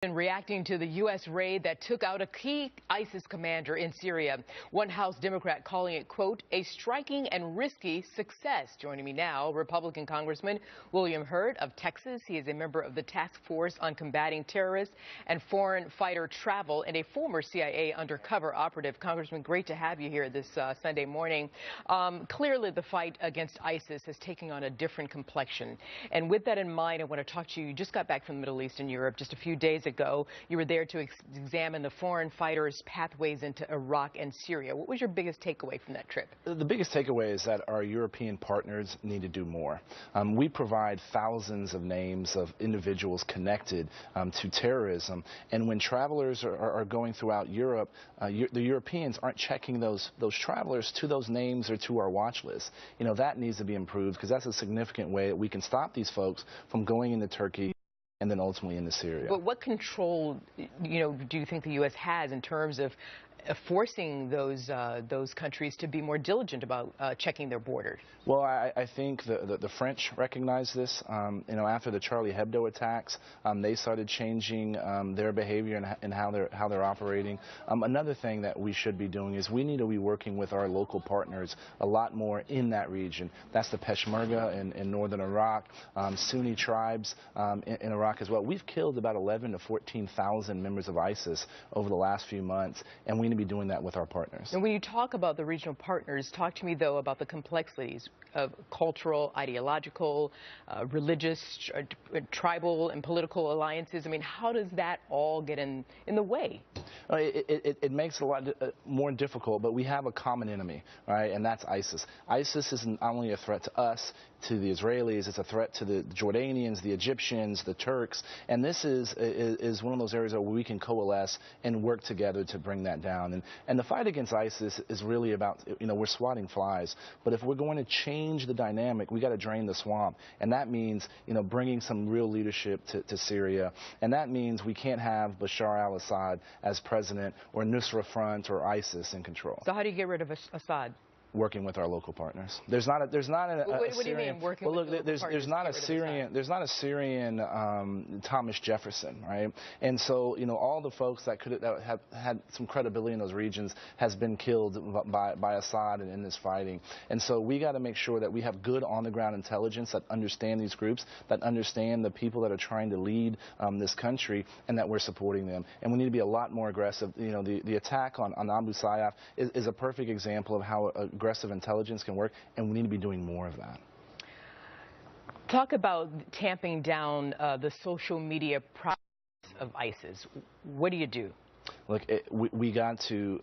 And reacting to the U.S. raid that took out a key ISIS commander in Syria. One House Democrat calling it, quote, a striking and risky success. Joining me now, Republican Congressman William Hurd of Texas. He is a member of the Task Force on Combating Terrorists and Foreign Fighter Travel and a former CIA undercover operative. Congressman, great to have you here this Sunday morning. Clearly, the fight against ISIS is taking on a different complexion. And with that in mind, I want to talk to you. You just got back from the Middle East and Europe just a few days ago. You were there to examine the foreign fighters' pathways into Iraq and Syria. What was your biggest takeaway from that trip? The biggest takeaway is that our European partners need to do more. We provide thousands of names of individuals connected to terrorism, and when travelers are going throughout Europe, the Europeans aren't checking those travelers to those names or to our watch list. You know, that needs to be improved, because that's a significant way that we can stop these folks from going into Turkey and then ultimately into Syria. But what control, do you think the U.S. has in terms of forcing those countries to be more diligent about checking their borders? Well, I think the French recognize this. After the Charlie Hebdo attacks, they started changing their behavior and how they're operating. Another thing that we should be doing is we need to be working with our local partners a lot more in that region. That's the Peshmerga in northern Iraq, Sunni tribes in Iraq as well. We've killed about 11,000 to 14,000 members of ISIS over the last few months, and we need to be doing that with our partners. And when you talk about the regional partners, talk to me, though, about the complexities of cultural, ideological, religious, tribal, and political alliances. I mean, how does that all get in the way? It makes it a lot more difficult, but we have a common enemy, right? And that's ISIS. ISIS is not only a threat to us, to the Israelis, it's a threat to the Jordanians, the Egyptians, the Turks, and this is one of those areas where we can coalesce and work together to bring that down. And the fight against ISIS is really about, we're swatting flies, but if we're going to change the dynamic, we got to drain the swamp, and that means, bringing some real leadership to Syria, and that means we can't have Bashar al-Assad as president or Nusra Front or ISIS in control. So how do you get rid of Assad? Working with our local partners. There's not a what Syrian, do you mean working well, with look, there's not a Syrian Thomas Jefferson, right? And so all the folks that have had some credibility in those regions has been killed by Assad in this fighting. And so we got to make sure that we have good on the ground intelligence that understand these groups, that understand the people that are trying to lead this country, and that we're supporting them. And we need to be a lot more aggressive. The attack on Abu Sayyaf is a perfect example of how aggressive intelligence can work, and we need to be doing more of that. Talk about tamping down the social media process of ISIS. What do you do? Look, we got to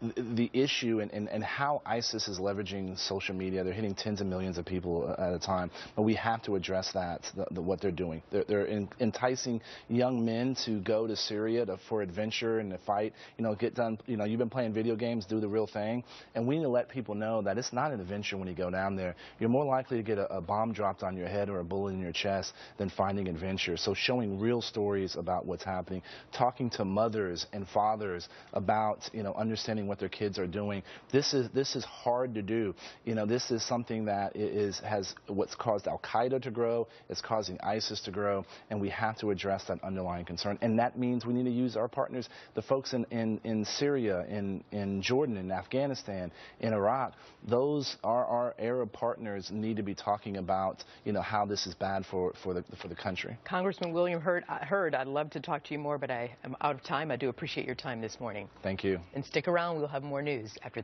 the issue and how ISIS is leveraging social media. They're hitting tens of millions of people at a time, but we have to address that, what they're doing. They're enticing young men to go to Syria for adventure and to fight. Get done. You've been playing video games, do the real thing, and we need to let people know that it's not an adventure when you go down there. You're more likely to get a bomb dropped on your head or a bullet in your chest than finding adventure. So showing real stories about what's happening, talking to mothers and fathers about understanding what their kids are doing. This is hard to do. This is something that has what's caused Al Qaeda to grow. It's causing ISIS to grow, and we have to address that underlying concern. And that means we need to use our partners, the folks in Syria, in Jordan, in Afghanistan, in Iraq. Those are our Arab partners. Need to be talking about how this is bad for the country. Congressman William Hurd, I'd love to talk to you more, but I am out of time. I do appreciate your time this morning. Thank you. And stick around. We'll have more news after